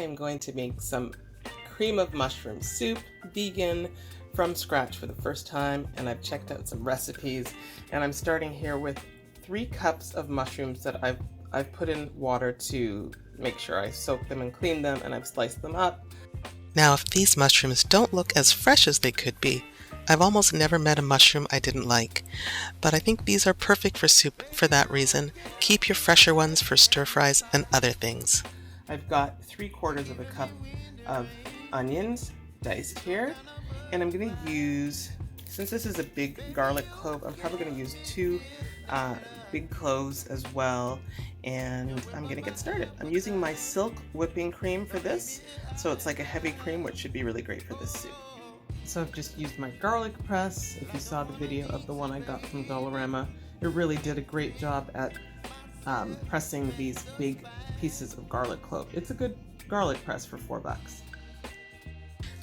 am going to make some cream of mushroom soup, vegan, from scratch for the first time, and I've checked out some recipes, and I'm starting here with 3 cups of mushrooms that I've put in water to make sure I soak them and clean them, and I've sliced them up. Now, if these mushrooms don't look as fresh as they could be, I've almost never met a mushroom I didn't like, but I think these are perfect for soup for that reason. Keep your fresher ones for stir fries and other things. I've got 3/4 of a cup of onions diced here, and I'm going to use, since this is a big garlic clove, I'm probably going to use 2 big cloves as well, and I'm going to get started. I'm using my Silk whipping cream for this, so it's like a heavy cream, which should be really great for this soup. So I've just used my garlic press. If you saw the video of the one I got from Dollarama, it really did a great job at pressing these big pieces of garlic clove. It's a good garlic press for $4.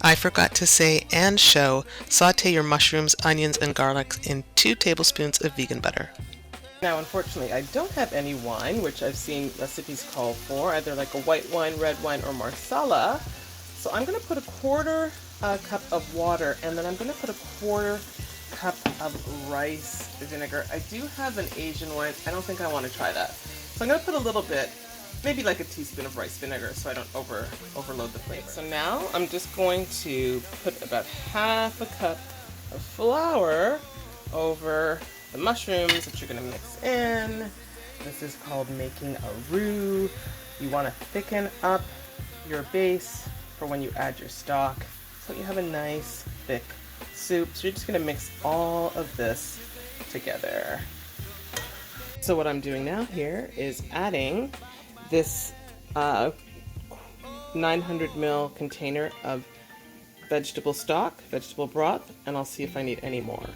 I forgot to say and show, saute your mushrooms, onions, and garlics in 2 tablespoons of vegan butter. Now, unfortunately, I don't have any wine, which I've seen recipes call for, either like a white wine, red wine, or marsala. So I'm going to put a 1/4 cup of water, and then I'm going to put a 1/4 cup of rice vinegar. I do have an Asian wine. I don't think I want to try that. So I'm going to put a little bit, maybe like a teaspoon of rice vinegar, so I don't overload the flavor. So now I'm just going to put about 1/2 cup of flour over the mushrooms that you're going to mix in. This is called making a roux. You want to thicken up your base for when you add your stock, so you have a nice thick soup. So you're just going to mix all of this together. So what I'm doing now here is adding this 900 ml container of vegetable stock, vegetable broth, and I'll see if I need any more.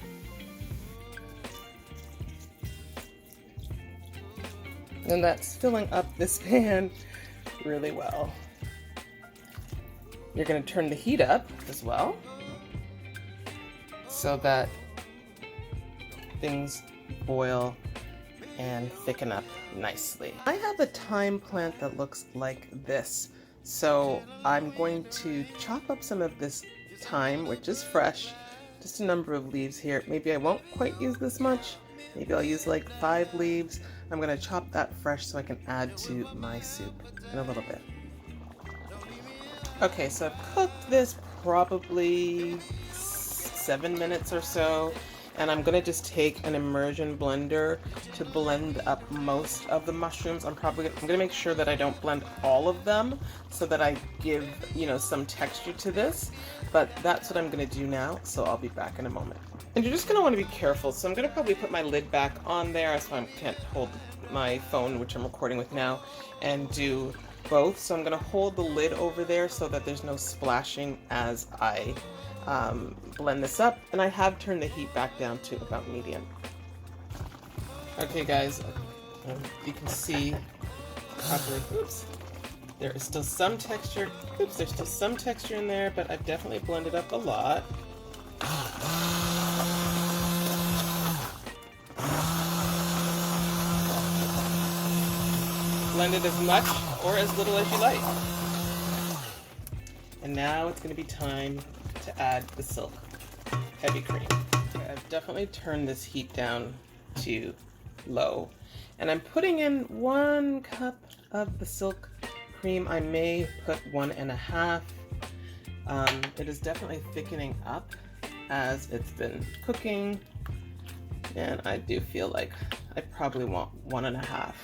And that's filling up this pan really well. You're going to turn the heat up as well, so that things boil and thicken up nicely. I have a thyme plant that looks like this, so I'm going to chop up some of this thyme, which is fresh, just a number of leaves here. Maybe I won't quite use this much. Maybe I'll use like 5 leaves. I'm going to chop that fresh so I can add to my soup in a little bit. Okay, so I've cooked this probably 7 minutes or so, and I'm gonna just take an immersion blender to blend up most of the mushrooms. I'm gonna make sure that I don't blend all of them, so that I give, some texture to this. But that's what I'm gonna do now, so I'll be back in a moment. And you're just gonna want to be careful. So I'm gonna probably put my lid back on there, so I can't hold my phone, which I'm recording with now, and do both. So I'm going to hold the lid over there so that there's no splashing as I blend this up, and I have turned the heat back down to about medium. Okay guys, you can see probably, there is still some texture, there's still some texture in there, but I've definitely blended up a lot. Blend it as much or as little as you like. And now it's going to be time to add the Silk heavy cream. Okay, I've definitely turned this heat down to low, and I'm putting in 1 cup of the Silk cream. I may put 1.5. It is definitely thickening up as it's been cooking, and I do feel like I probably want 1.5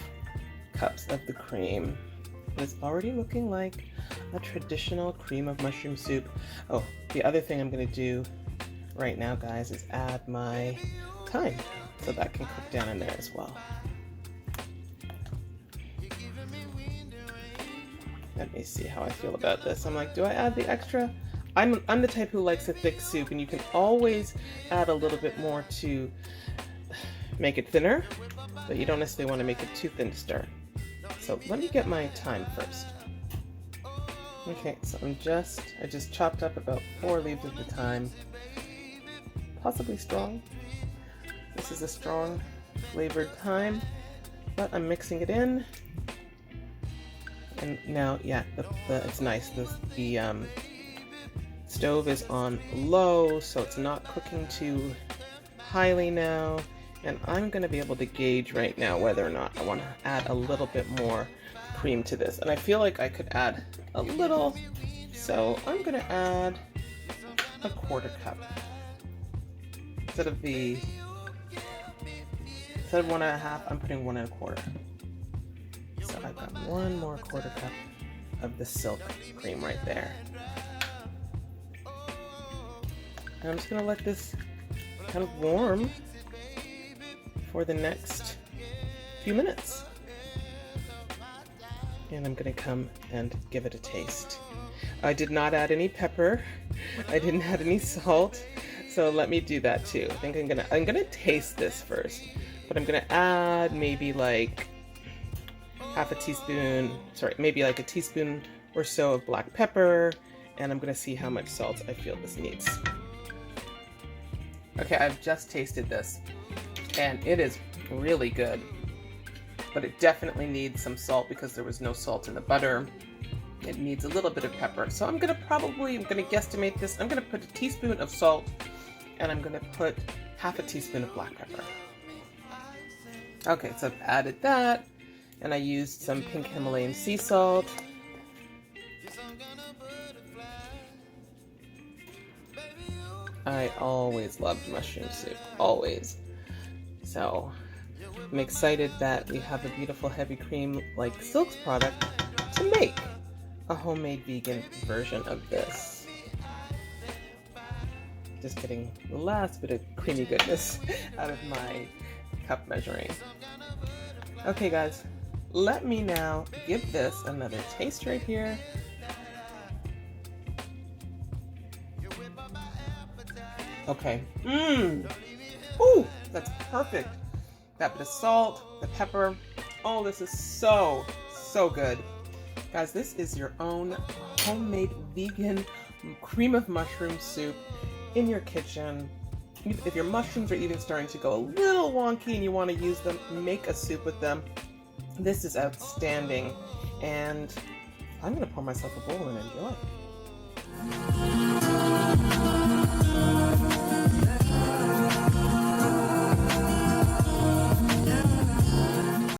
cups of the cream. It's already looking like a traditional cream of mushroom soup. Oh, the other thing I'm going to do right now, guys, is add my thyme, so that can cook down in there as well. Let me see how I feel about this. I'm like, do I add the extra? I'm the type who likes a thick soup, and you can always add a little bit more to make it thinner, but you don't necessarily want to make it too thin to stir. So let me get my thyme first. Okay, so I just chopped up about 4 leaves of the thyme. Possibly strong. This is a strong flavored thyme, but I'm mixing it in. And now, yeah, it's nice. The stove is on low, so it's not cooking too highly now. And I'm going to be able to gauge right now whether or not I want to add a little bit more cream to this. And I feel like I could add a little, so I'm going to add a 1/4 cup. Instead of 1.5, I'm putting 1 1/4. So I've got 1 more 1/4 cup of the silk cream right there. And I'm just going to let this kind of warm for the next few minutes. And I'm going to come and give it a taste. I did not add any pepper. I didn't add any salt. So let me do that too. I think I'm gonna taste this first. But I'm gonna add maybe like maybe like a teaspoon or so of black pepper, and I'm gonna see how much salt I feel this needs. Okay, I've just tasted this, and it is really good, but it definitely needs some salt because there was no salt in the butter. It needs a little bit of pepper. So I'm gonna guesstimate this. I'm gonna put a teaspoon of salt, and I'm gonna put 1/2 teaspoon of black pepper. Okay, so I've added that, and I used some pink Himalayan sea salt. I always loved mushroom soup, always. So I'm excited that we have a beautiful heavy cream like Silk's product to make a homemade vegan version of this. Just getting the last bit of creamy goodness out of my cup measuring. Okay guys, let me now give this another taste right here. Okay. Ooh, that's perfect. That bit of salt, the pepper. Oh, this is so good. Guys, this is your own homemade vegan cream of mushroom soup in your kitchen. If your mushrooms are even starting to go a little wonky and you want to use them, make a soup with them. This is outstanding. And I'm going to pour myself a bowl and enjoy.